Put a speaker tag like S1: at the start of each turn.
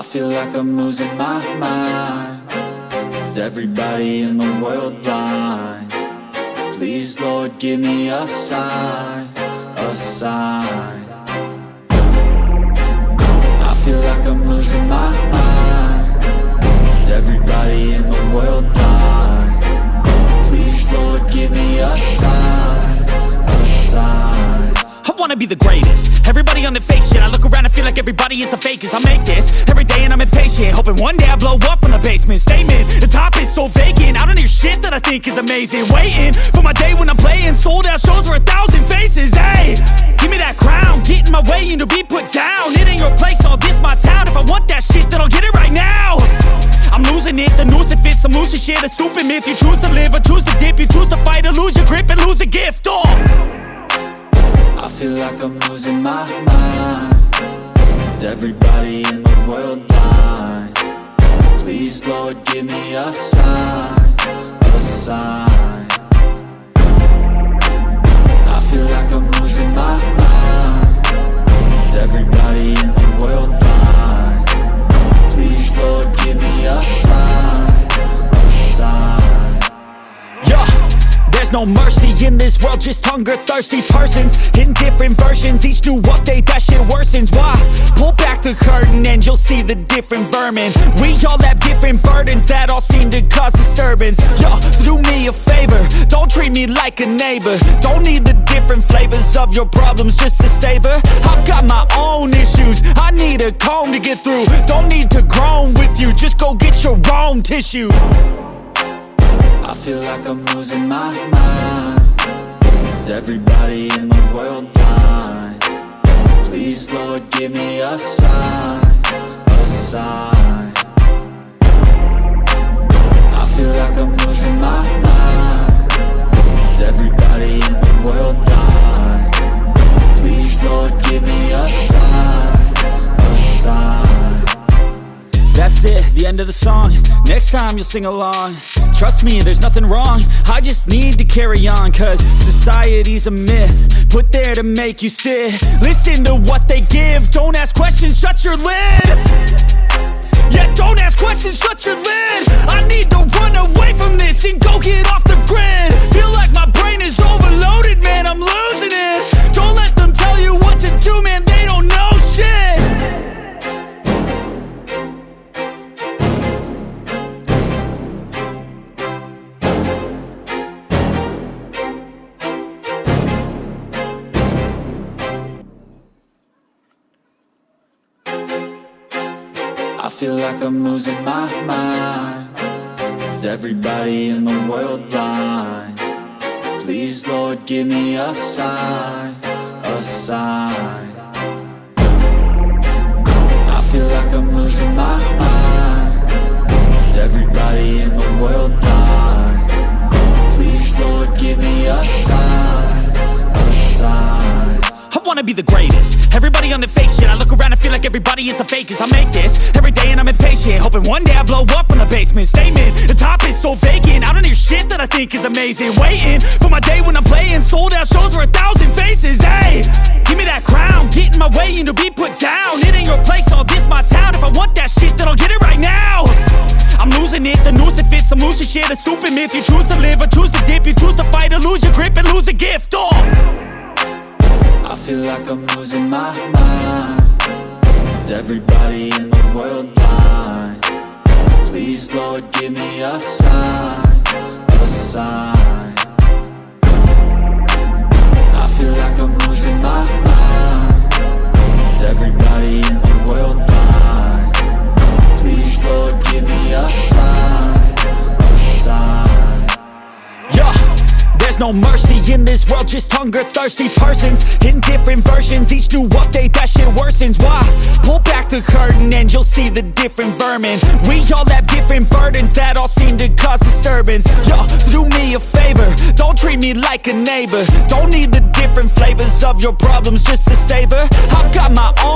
S1: I feel like I'm losing my mind. Is everybody in the world blind? Please, Lord, give me a sign, a sign. I feel like I'm losing my mind. Is everybody in the world blind? Please, Lord, give me a sign, a sign.
S2: I wanna be the greatest. Everybody on their fake shit. I look around and feel like everybody is the fakest. I make this every day and I'm impatient, hoping one day I blow up from the basement. Statement, the top is so vacant. I don't hear shit that I think is amazing. Waiting for my day when I'm playing sold out shows for 1,000 faces. Hey, give me that crown, get in my way and to be put down. It ain't your place, all this my town. If I want that shit, then I'll get it right now. I'm losing it, the noose it fits, I'm losing shit. A stupid myth, you choose to live or choose to dip. You choose to fight or lose your grip and lose a gift.
S1: I feel like I'm losing my mind. Is everybody in the world blind? Please, Lord, give me a sign, a sign. I feel like I'm losing my mind. Is everybody in the world blind? Please, Lord, give me a sign, a sign.
S2: Yeah. There's no mercy in this world, just hunger-thirsty persons in different versions. Each new update, that shit worsens. Why? Pull back the curtain and you'll see the different vermin. We all have different burdens that all seem to cause disturbance. Yo, so do me a favor, don't treat me like a neighbor. Don't need the different flavors of your problems just to savor. I've got my own issues, I need a comb to get through. Don't need to groan with you, just go get your own tissue.
S1: I feel like I'm losing my mind. Is everybody in the world blind? Please, Lord, give me a sign, a sign. I feel like I'm losing my mind. Is everybody in the world blind? Please, Lord, give me a sign, a sign.
S2: That's it, the end of the song. Next time you'll sing along. Trust me, there's nothing wrong. I just need to carry on, cause society's a myth put there to make you sit. Listen to what they give. Don't ask questions, shut your lid. Yeah, don't ask questions, shut your lid. I need to run away from this and go get off the grid. Feel like my brain is overloaded, man, I'm losing it. Don't let them tell you what to do, man, they don't know shit.
S1: I feel like I'm losing my mind. Is everybody in the world blind? Please, Lord, give me a sign, a sign. I feel like I'm losing my mind. Is everybody in the world blind? Please, Lord, give me a sign, a sign.
S2: I wanna be the greatest. Everybody on their fake shit. I look around and feel like everybody is the fakest. I make this every day and I'm impatient, hoping one day I blow up from the basement. Statement, the top is so vacant. I don't hear shit that I think is amazing. Waiting for my day when I'm playing sold out shows for 1,000 faces. Hey, give me that crown, get in my way and to be put down. It ain't your place, all this my town. If I want that shit, then I'll get it right now. I'm losing it, the noose it fits, I'm losing shit. A stupid myth, you choose to live or choose to dip. You choose to fight or lose your grip and lose a gift.
S1: I feel like I'm losing my mind. Is everybody in the world blind? Please, Lord, give me a sign, a sign. I feel like I'm losing my mind. Is everybody in the world blind? Please, Lord, give me a sign, a sign.
S2: Yeah. There's no mercy in this world, just hunger-thirsty persons in different versions. Each new update, that shit worsens. Why? Pull back the curtain and you'll see the different vermin. We all have different burdens that all seem to cause disturbance. Yo, so do me a favor, don't treat me like a neighbor. Don't need the different flavors of your problems just to savor. I've got my own